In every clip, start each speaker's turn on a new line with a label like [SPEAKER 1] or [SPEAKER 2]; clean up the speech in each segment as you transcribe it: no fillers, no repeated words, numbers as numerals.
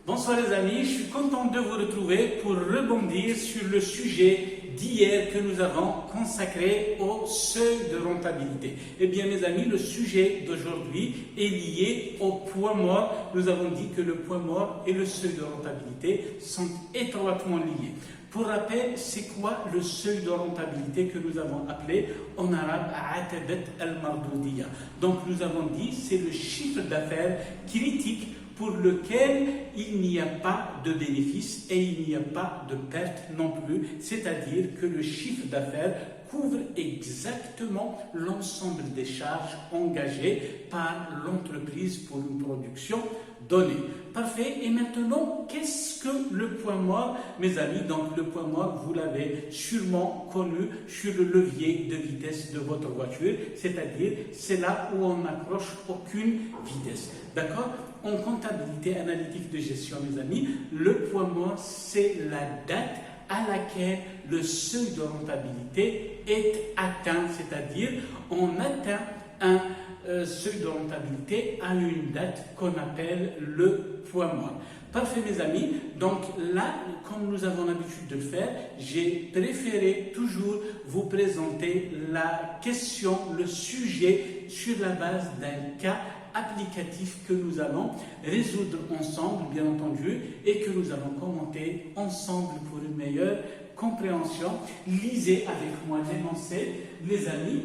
[SPEAKER 1] Bonsoir les amis, je suis content de vous retrouver pour rebondir sur le sujet d'hier que nous avons consacré au seuil de rentabilité. Eh bien mes amis, le sujet d'aujourd'hui est lié au point mort. Nous avons dit que le point mort et le seuil de rentabilité sont étroitement liés. Pour rappel, c'est quoi le seuil de rentabilité que nous avons appelé en arabe Atabat al-Mardoudiya? Donc nous avons dit c'est le chiffre d'affaires critique pour lequel il n'y a pas de bénéfice et il n'y a pas de perte non plus, c'est-à-dire que le chiffre d'affaires couvre exactement l'ensemble des charges engagées par l'entreprise pour une production donnée. Parfait. Et maintenant, qu'est-ce que le point mort, mes amis? Donc, le point mort, vous l'avez sûrement connu sur le levier de vitesse de votre voiture, c'est-à-dire c'est là où on n'accroche aucune vitesse. D'accord? En comptabilité analytique de gestion, mes amis, le point mort, c'est la date à laquelle le seuil de rentabilité est atteint, c'est-à-dire on atteint un seuil de rentabilité à une date qu'on appelle le point mort. Parfait mes amis, donc là, comme nous avons l'habitude de le faire, j'ai préféré toujours vous présenter la question, le sujet sur la base d'un cas applicatif que nous allons résoudre ensemble, bien entendu, et que nous allons commenter ensemble pour une meilleure compréhension. Lisez avec moi l'énoncé, les amis.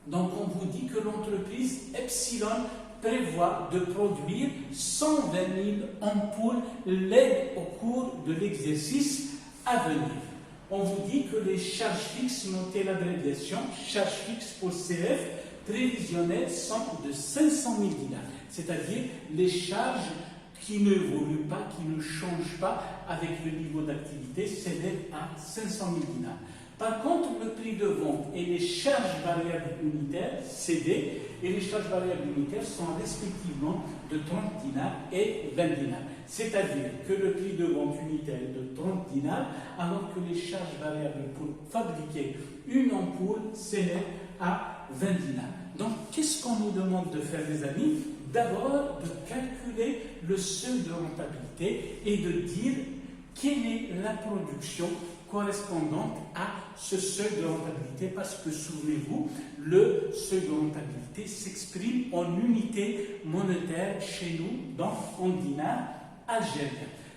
[SPEAKER 1] Donc, on vous dit que l'entreprise Epsilon prévoit de produire 120 000 ampoules LED au cours de l'exercice à venir. On vous dit que les charges fixes, notez l'abréviation, charges fixes pour CF, prévisionnelles sont de 500 000 dinars, c'est-à-dire les charges qui ne évoluent pas, qui ne changent pas avec le niveau d'activité, s'élèvent à 500 000 dinars. Par contre, le prix de vente et les charges variables unitaires, CD, et les charges variables unitaires sont respectivement de 30 dinars et 20 dinars. C'est-à-dire que le prix de vente unitaire est de 30 dinars, alors que les charges variables pour fabriquer une ampoule s'élèvent à 20 dinars. Donc, qu'est-ce qu'on nous demande de faire, les amis? D'abord, de calculer le seuil de rentabilité et de dire quelle est la production correspondante à ce seuil de rentabilité, parce que, souvenez-vous, le seuil de rentabilité s'exprime en unité monétaire chez nous, donc en dinars algériens.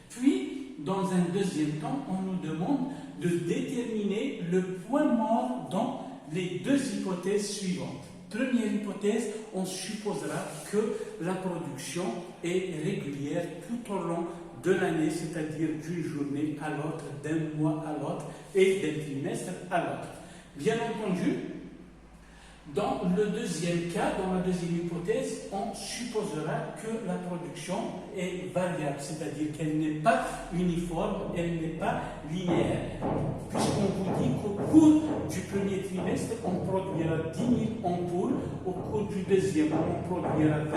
[SPEAKER 1] Puis, dans un deuxième temps, on nous demande de déterminer le point mort dans les deux hypothèses suivantes. Première hypothèse, on supposera que la production est régulière tout au long de l'année, c'est-à-dire d'une journée à l'autre, d'un mois à l'autre et d'un trimestre à l'autre. Bien entendu, dans le deuxième cas, dans la deuxième hypothèse, on supposera que la production est variable, c'est-à-dire qu'elle n'est pas uniforme, elle n'est pas linéaire, puisqu'on vous dit qu'au cours du premier trimestre, on produira 10 000 ampoules, au cours du deuxième, on produira 20 000,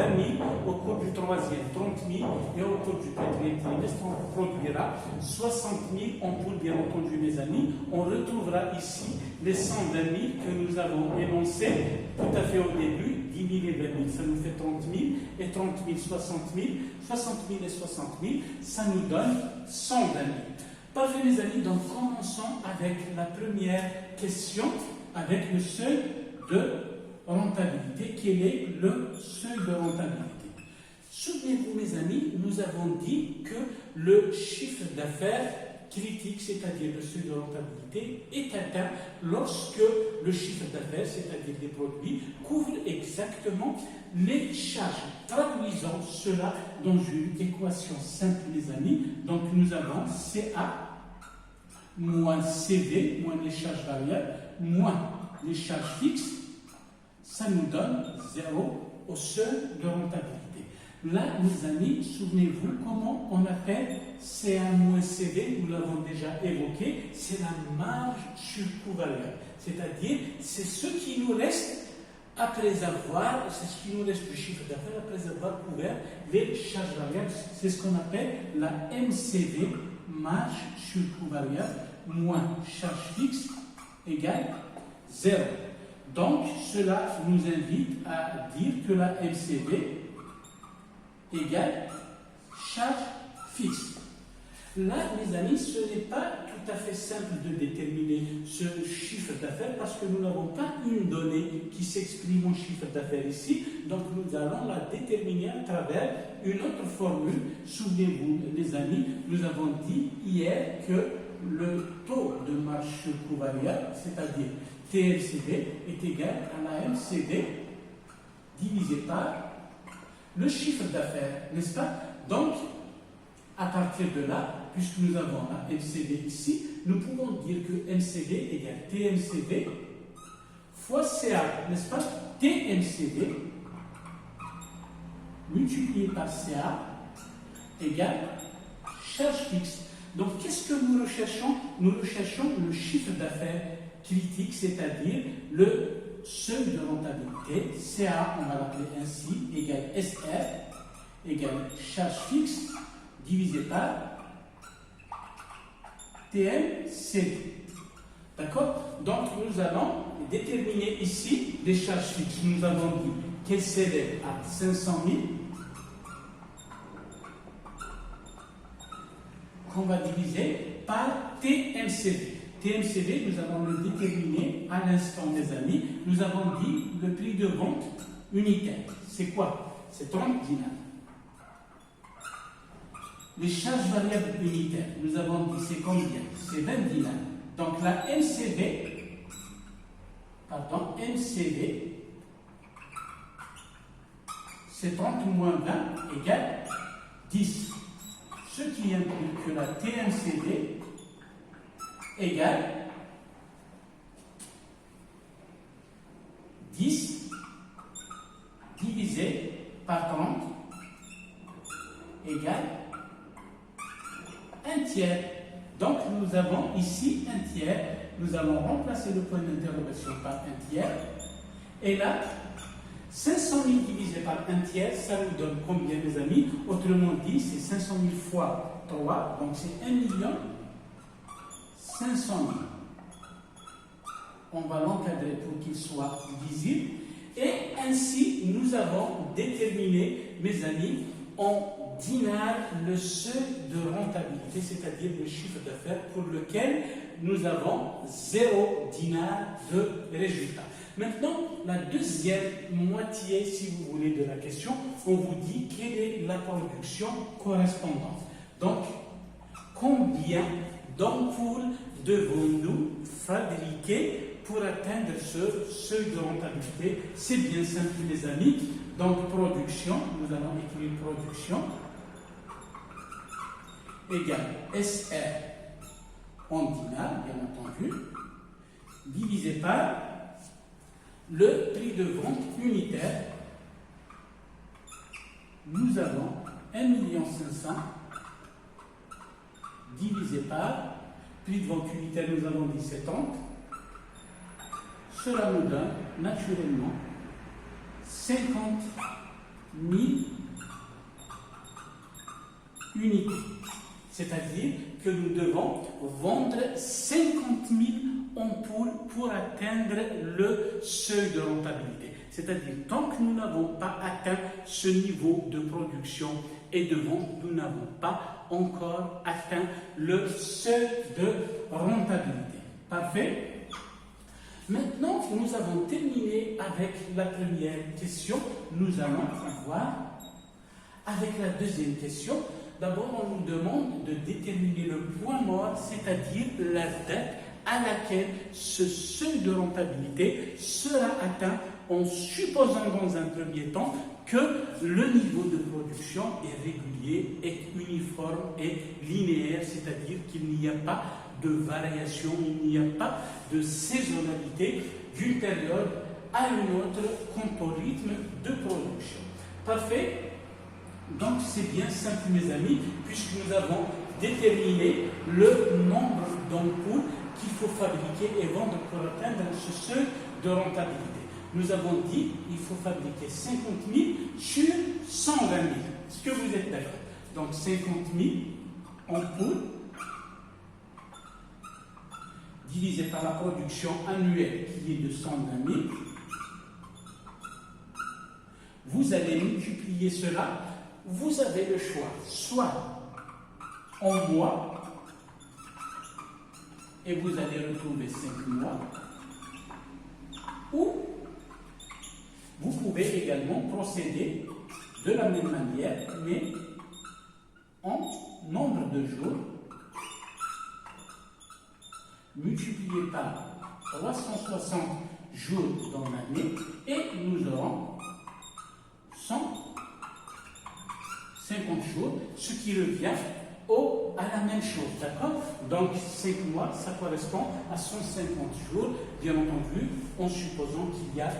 [SPEAKER 1] au cours du troisième, 30 000, et au cours du quatrième trimestre, on produira 60 000 ampoules, bien entendu, mes amis. On retrouvera ici les 120 000 que nous avons énoncés tout à fait au début, 10 000 et 20 000, ça nous fait 30 000, et 30 000, 60 000, 60 000 et 60 000, ça nous donne 120 000. Parfait, mes amis, donc commençons avec la première question, avec le seuil de rentabilité. Quel est le seuil de rentabilité? Souvenez-vous, mes amis, nous avons dit que le chiffre d'affaires critique, c'est-à-dire le seuil de rentabilité, est atteint lorsque le chiffre d'affaires, c'est-à-dire les produits, couvre exactement les charges. Traduisons cela dans une équation simple, les amis. Donc nous avons CA moins CV, moins les charges variables, moins les charges fixes, ça nous donne 0 au seuil de rentabilité. Là, mes amis, souvenez-vous comment on appelle CA moins CV, nous l'avons déjà évoqué, c'est la marge sur coût variable. C'est-à-dire, c'est ce qui nous reste après avoir, c'est ce qui nous reste du chiffre d'affaires après avoir couvert les charges variables. C'est ce qu'on appelle la MCV, marge sur coût variable, moins charge fixe égale 0. Donc, cela nous invite à dire que la MCV égale charge fixe. Là, mes amis, ce n'est pas tout à fait simple de déterminer ce chiffre d'affaires parce que nous n'avons pas une donnée qui s'exprime en chiffre d'affaires ici. Donc, nous allons la déterminer à travers une autre formule. Souvenez-vous, les amis, nous avons dit hier que le taux de marge sur coût variable, c'est-à-dire TLCD, est égal à la MCD divisé par le chiffre d'affaires, n'est-ce pas? Donc, à partir de là, puisque nous avons la MCD ici, nous pouvons dire que MCD égale TMCD fois CA, n'est-ce pas? TMCD multiplié par CA égale charge fixe. Donc, qu'est-ce que nous recherchons? Nous recherchons le chiffre d'affaires critique, c'est-à-dire le seuil de rentabilité. CA, on va l'appeler ainsi, égale SR, égale charge fixe, divisé par TMCD. D'accord? Donc, nous allons déterminer ici les charges fixes. Nous avons dit qu'elles s'élèvent à 500 000, qu'on va diviser par TMCD. TMCD, nous allons le déterminer à l'instant, mes amis. Nous avons dit le prix de vente unitaire. C'est quoi? C'est 30 dinars. Les charges variables unitaires, nous avons dit c'est combien? C'est 20 dinars. Donc la MCD, c'est 30 moins 20 égale 10. Ce qui implique que la TMCD égale 10 divisé par 30 égale 1 tiers. Donc nous avons ici 1 tiers. Nous allons remplacer le point d'interrogation par 1 tiers. Et là, 500 000 divisé par 1 tiers, ça nous donne combien, mes amis? Autrement dit, c'est 500 000 fois 3, donc c'est 1 500 000. On va l'encadrer pour qu'il soit visible. Et ainsi, nous avons déterminé, mes amis, en dinars le seuil de rentabilité, c'est-à-dire le chiffre d'affaires pour lequel nous avons 0 dinar de résultat. Maintenant, la deuxième moitié, si vous voulez, de la question, on vous dit quelle est la production correspondante. Donc, combien d'ampoules devons-nous fabriquer pour atteindre ce seuil de rentabilité? C'est bien simple, les amis. Donc, production, nous allons écrire production égale SR en dinars, bien entendu, divisé par le prix de vente unitaire. Nous avons 1 500 000 divisé par prix de vente unitaire, nous avons dit 70. Cela nous donne naturellement 50 000 unités. C'est-à-dire que nous devons vendre 50 000 ampoules pour atteindre le seuil de rentabilité. C'est-à-dire, tant que nous n'avons pas atteint ce niveau de production et de vente, nous n'avons pas encore atteint le seuil de rentabilité. Parfait? Maintenant, nous avons terminé avec la première question. Nous allons voir avec la deuxième question. D'abord, on nous demande de déterminer le point mort, c'est-à-dire la date à laquelle ce seuil de rentabilité sera atteint, en supposant dans un premier temps que le niveau de production est régulier, est uniforme et linéaire, c'est-à-dire qu'il n'y a pas de variation, il n'y a pas de saisonnalité d'une période à une autre quant au rythme de production. Parfait? Donc c'est bien simple, mes amis, puisque nous avons déterminé le nombre d'ampoules qu'il faut fabriquer et vendre pour atteindre ce seuil de rentabilité. Nous avons dit qu'il faut fabriquer 50 000 sur 120 000. Est-ce que vous êtes d'accord? Donc 50 000 ampoules divisé par la production annuelle qui est de 120 000. Vous allez multiplier cela. Vous avez le choix, soit en mois, et vous allez retrouver 5 mois, ou vous pouvez également procéder de la même manière, mais en nombre de jours multiplié par 360 jours dans l'année, et nous aurons 150 jours, ce qui revient à la même chose, d'accord? Donc 5 mois, ça correspond à 150 jours, bien entendu, en supposant qu'il y a 30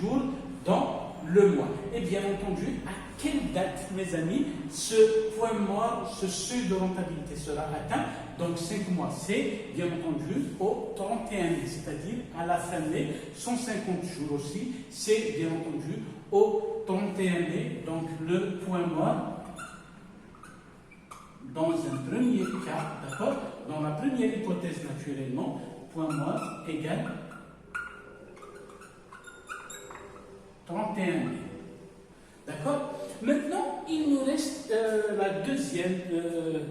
[SPEAKER 1] jours dans le mois. Et bien entendu, à quelle date, mes amis, ce point mort, ce seuil de rentabilité sera atteint? Donc 5 mois, c'est bien entendu au 31 mai, c'est-à-dire à la fin mai, 150 jours aussi, c'est bien entendu au 31 mai, donc le point mort. Dans un premier cas, d'accord, dans la première hypothèse naturellement, point mort égale 31 mai. D'accord? Maintenant, il nous reste la deuxième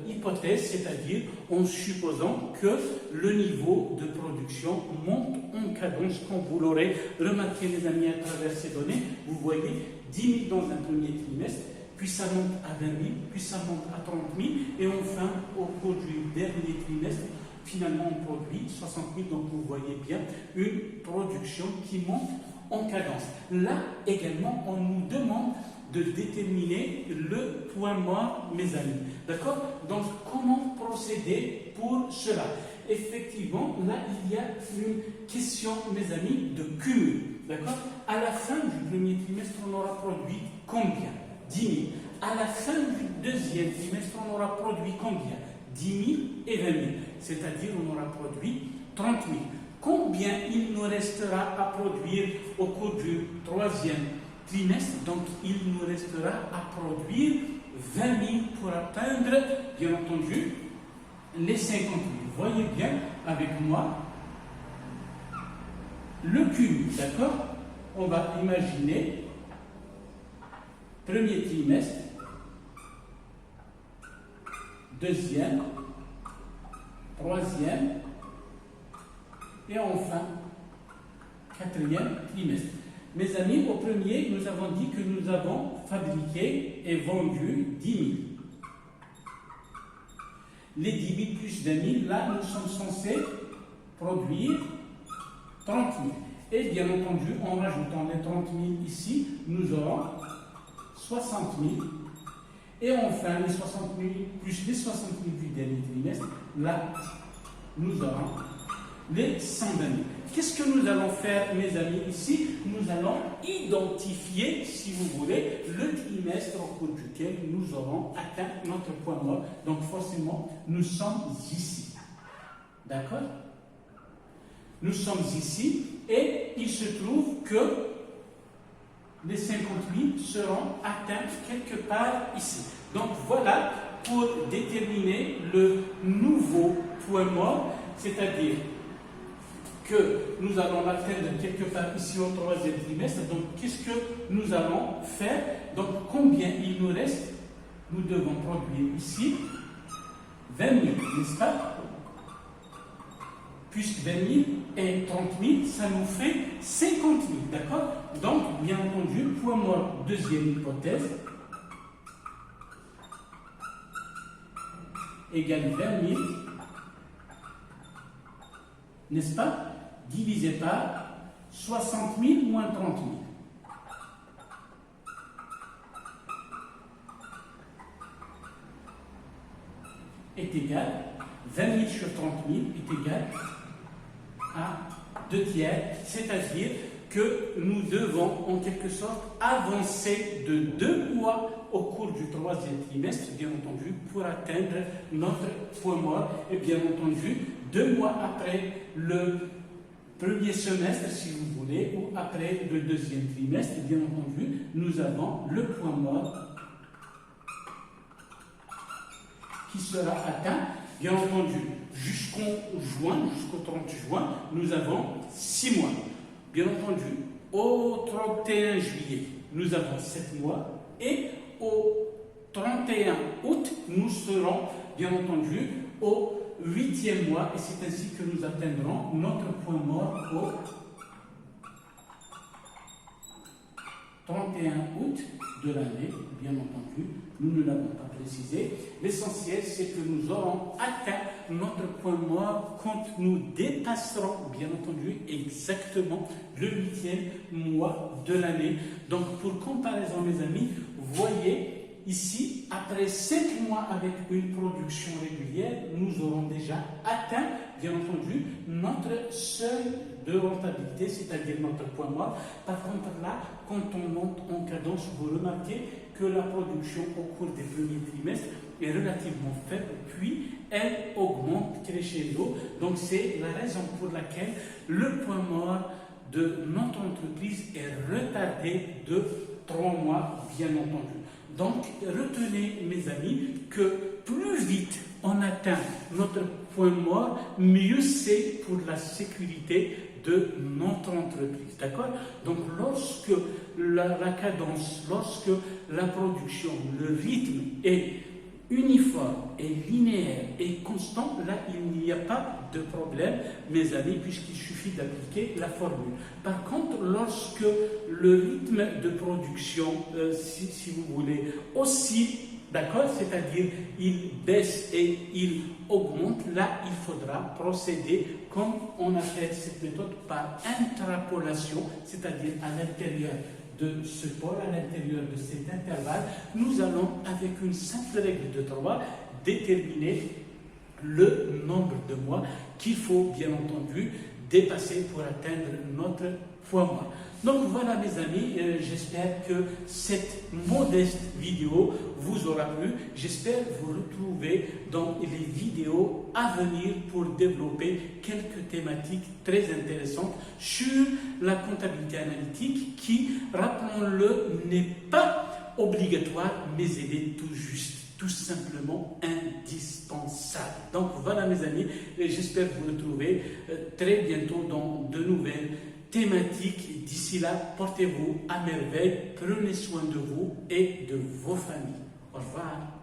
[SPEAKER 1] hypothèse, c'est-à-dire en supposant que le niveau de production monte en cadence, comme vous l'aurez remarqué, les amis, à travers ces données. Vous voyez 10 000 dans un premier trimestre, puis ça monte à 20 000, puis ça monte à 30 000, et enfin, au cours du dernier trimestre, finalement, on produit 60 000. Donc, vous voyez bien une production qui monte en cadence. Là, également, on nous demande de déterminer le point mort, mes amis. D'accord? Donc, comment procéder pour cela? Effectivement, là, il y a une question, mes amis, de cumul. D'accord? À la fin du premier trimestre, on aura produit combien? 10 000. À la fin du deuxième trimestre, on aura produit combien? 10 000 et 20 000. C'est-à-dire, on aura produit 30 000. Combien il nous restera à produire au cours du troisième trimestre? Donc, il nous restera à produire 20 000 pour atteindre, bien entendu, les 50 000. Voyez bien avec moi le cumul, d'accord? On va imaginer premier trimestre, deuxième, troisième, et enfin, quatrième trimestre. Mes amis, au premier, nous avons dit que nous avons fabriqué et vendu 10 000. Les 10 000 plus 20 000, là, nous sommes censés produire 30 000. Et bien entendu, en rajoutant les 30 000 ici, nous aurons 60 000. Et enfin, les 60 000 plus les 60 000 du dernier trimestre, là, nous aurons les 120 000. Qu'est-ce que nous allons faire, mes amis, ici? Nous allons identifier, si vous voulez, le trimestre au cours duquel nous aurons atteint notre point mort. Donc, forcément, nous sommes ici. D'accord? Nous sommes ici et il se trouve que les 50 000 seront atteints quelque part ici. Donc, voilà pour déterminer le nouveau point mort, c'est-à-dire que nous allons l'atteindre quelque part ici au troisième trimestre. Donc, qu'est-ce que nous allons faire? Donc, combien il nous reste? Nous devons produire ici 20 000, n'est-ce pas? Puisque 20 000 et 30 000, ça nous fait 50 000, d'accord? Donc, bien entendu, point mort, deuxième hypothèse, égale 20 000, n'est-ce pas? Divisé par 60 000 moins 30 000. Est égal, 20 000 sur 30 000 est égal à 2 tiers, c'est-à-dire que nous devons en quelque sorte avancer de 2 mois au cours du troisième trimestre, bien entendu, pour atteindre notre point mort. Et bien entendu, 2 mois après le premier semestre, si vous voulez, ou après le deuxième trimestre, bien entendu, nous avons le point mort qui sera atteint. Bien entendu, jusqu'au 30 juin, nous avons 6 mois. Bien entendu, au 31 juillet, nous avons 7 mois et au 31 août, nous serons bien entendu, au 8e mois, et c'est ainsi que nous atteindrons notre point mort au 31 août de l'année, bien entendu, nous ne l'avons pas précisé. L'essentiel, c'est que nous aurons atteint notre point mort quand nous dépasserons, bien entendu, exactement le 8e mois de l'année. Donc, pour comparaison, mes amis, vous voyez, ici, après 7 mois avec une production régulière, nous aurons déjà atteint, bien entendu, notre seuil de rentabilité, c'est-à-dire notre point mort. Par contre, là, quand on monte en cadence, vous remarquez que la production au cours des premiers trimestres est relativement faible, puis elle augmente crescendo. Donc, c'est la raison pour laquelle le point mort de notre entreprise est retardé de 3 mois, bien entendu. Donc, retenez, mes amis, que plus vite on atteint notre point mort, mieux c'est pour la sécurité de notre entreprise. D'accord? Donc, lorsque la cadence, lorsque la production, le rythme est uniforme et linéaire et constant, là, il n'y a pas de problème, mes amis, puisqu'il suffit d'appliquer la formule. Par contre, lorsque le rythme de production, si vous voulez, oscille, d'accord, c'est-à-dire il baisse et il augmente, là, il faudra procéder comme on a fait cette méthode par interpolation, c'est-à-dire à l'intérieur de ce pôle, à l'intérieur de cet intervalle, nous allons, avec une simple règle de 3, déterminer le nombre de mois qu'il faut, bien entendu, dépasser pour atteindre notre point mort. Donc voilà, mes amis, j'espère que cette modeste vidéo vous aura plu. J'espère vous retrouver dans les vidéos à venir pour développer quelques thématiques très intéressantes sur la comptabilité analytique qui, rappelons-le, n'est pas obligatoire, mais elle est tout juste, tout simplement indispensable. Donc voilà, mes amis, j'espère vous retrouver très bientôt dans de nouvelles thématiques. D'ici là, portez-vous à merveille, prenez soin de vous et de vos familles. Au revoir.